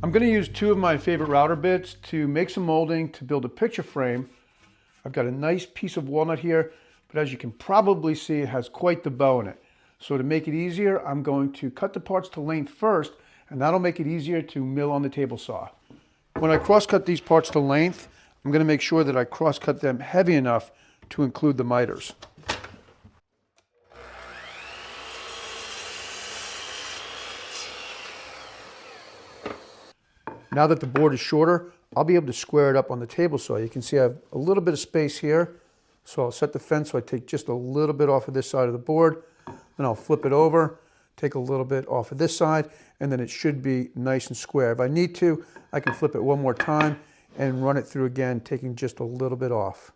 I'm going to use two of my favorite router bits to make some molding to build a picture frame. I've got a nice piece of walnut here, but as you can probably see, it has quite the bow in it. So to make it easier, I'm going to cut the parts to length first, and that'll make it easier to mill on the table saw. When I cross-cut these parts to length, I'm going to make sure that I cross-cut them heavy enough to include the miters. Now that the board is shorter, I'll be able to square it up on the table saw. You can see I have a little bit of space here, so I'll set the fence so I take just a little bit off of this side of the board, then I'll flip it over, take a little bit off of this side, and then it should be nice and square. If I need to, I can flip it one more time and run it through again, taking just a little bit off.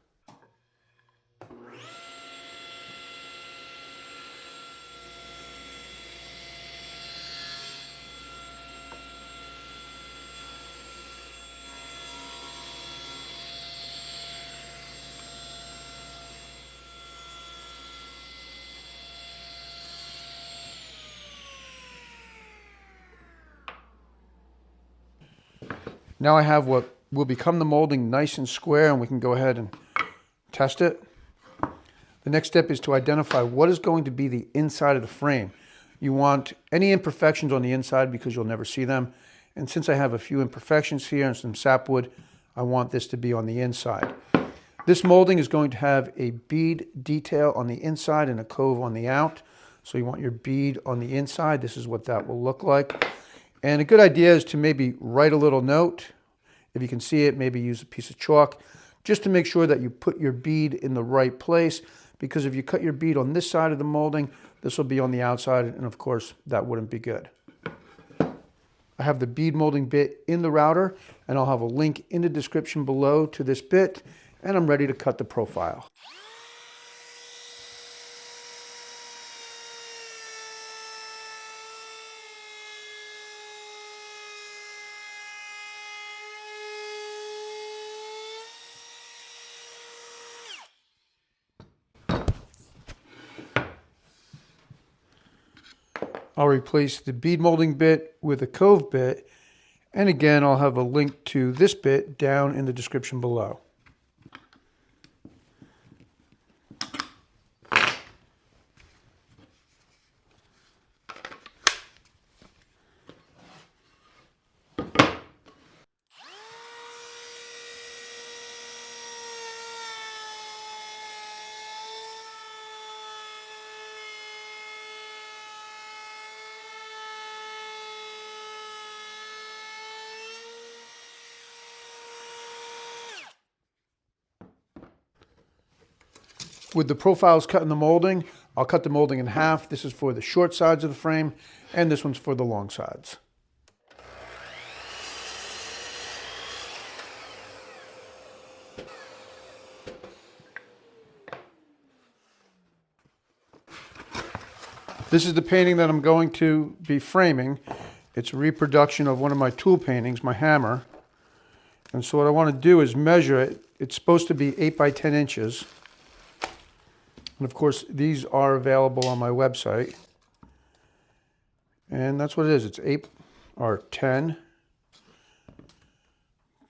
Now I have what will become the molding nice and square, and we can go ahead and test it. The next step is to identify what is going to be the inside of the frame. You want any imperfections on the inside because you'll never see them. And since I have a few imperfections here and some sapwood, I want this to be on the inside. This molding is going to have a bead detail on the inside and a cove on the out. So you want your bead on the inside. This is what that will look like. And a good idea is to maybe write a little note. If you can see it, maybe use a piece of chalk just to make sure that you put your bead in the right place, because if you cut your bead on this side of the molding, this will be on the outside, and of course that wouldn't be good. I have the bead molding bit in the router, and I'll have a link in the description below to this bit, and I'm ready to cut the profile. I'll replace the bead molding bit with a cove bit, and again I'll have a link to this bit down in the description below. With the profiles cut in the molding, I'll cut the molding in half. This is for the short sides of the frame, and this one's for the long sides. This is the painting that I'm going to be framing. It's a reproduction of one of my tool paintings, my hammer. And so what I want to do is measure it. It's supposed to be 8 by 10 inches. And of course, these are available on my website. And that's what it is. It's 8 or 10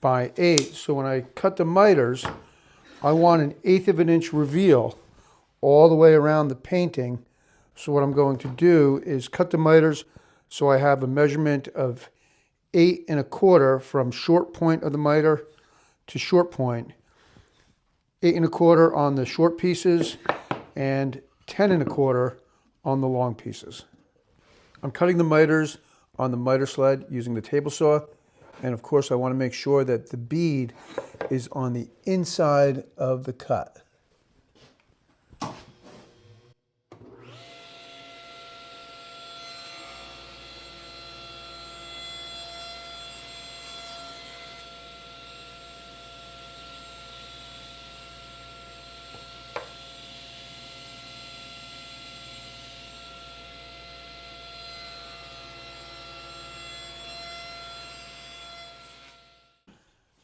by 8. So when I cut the miters, I want an 1/8 of an inch reveal all the way around the painting. So what I'm going to do is cut the miters so I have a measurement of 8 1/4 from short point of the miter to short point. 8 1/4 on the short pieces and 10 1/4 on the long pieces. I'm cutting the miters on the miter sled using the table saw, and of course I want to make sure that the bead is on the inside of the cut.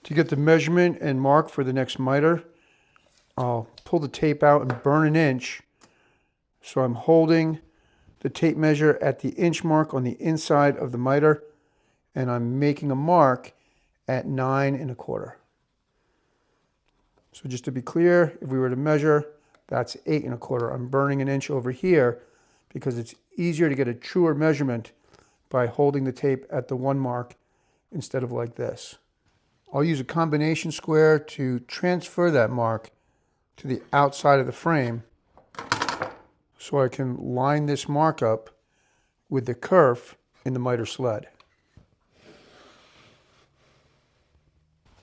To get the measurement and mark for the next miter, I'll pull the tape out and burn 1 inch. So I'm holding the tape measure at the inch mark on the inside of the miter, and I'm making a mark at 9 1/4. So just to be clear, if we were to measure, that's 8 1/4. I'm burning an inch over here because it's easier to get a truer measurement by holding the tape at the 1 mark instead of like this. I'll use a combination square to transfer that mark to the outside of the frame so I can line this mark up with the kerf in the miter sled.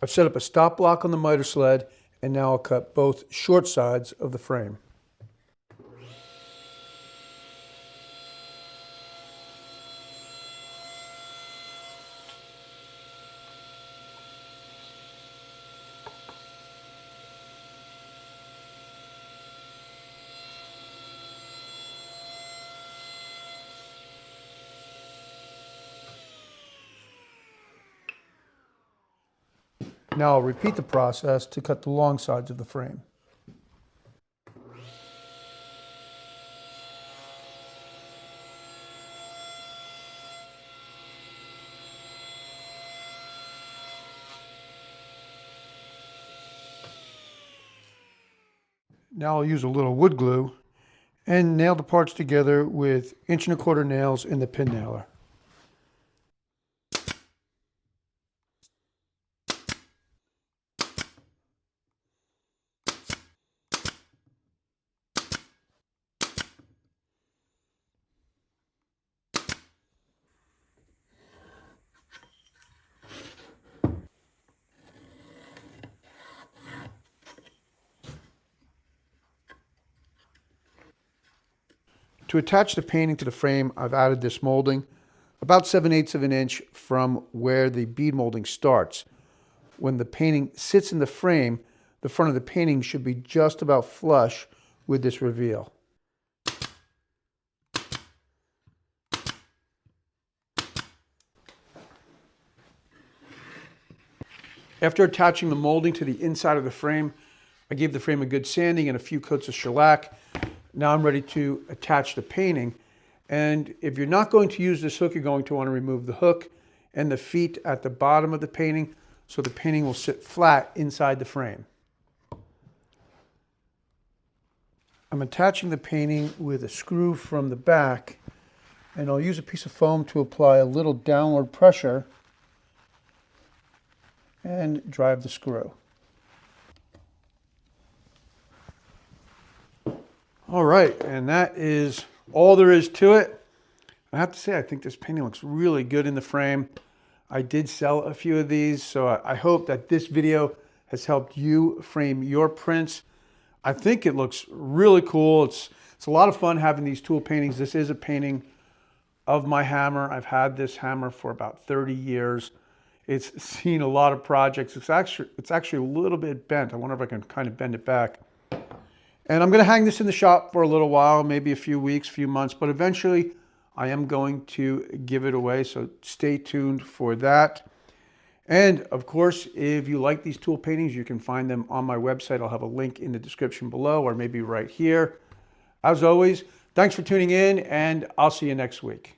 I've set up a stop block on the miter sled, and now I'll cut both short sides of the frame. Now I'll repeat the process to cut the long sides of the frame. Now I'll use a little wood glue and nail the parts together with 1 1/4 nails in the pin nailer. To attach the painting to the frame, I've added this molding about 7/8 of an inch from where the bead molding starts. When the painting sits in the frame, the front of the painting should be just about flush with this reveal. After attaching the molding to the inside of the frame, I gave the frame a good sanding and a few coats of shellac. Now I'm ready to attach the painting. And if you're not going to use this hook, you're going to want to remove the hook and the feet at the bottom of the painting so the painting will sit flat inside the frame. I'm attaching the painting with a screw from the back, and I'll use a piece of foam to apply a little downward pressure and drive the screw. All right, and that is all there is to it. I have to say, I think this painting looks really good in the frame. I did sell a few of these, so I hope that this video has helped you frame your prints. I think it looks really cool. It's a lot of fun having these tool paintings. This is a painting of my hammer. I've had this hammer for about 30 years. It's seen a lot of projects. It's actually a little bit bent. I wonder if I can kind of bend it back. And I'm going to hang this in the shop for a little while, maybe a few weeks, few months, but eventually I am going to give it away, so stay tuned for that. And of course, if you like these tool paintings, you can find them on my website. I'll have a link in the description below, or maybe right here. As always, thanks for tuning in, and I'll see you next week.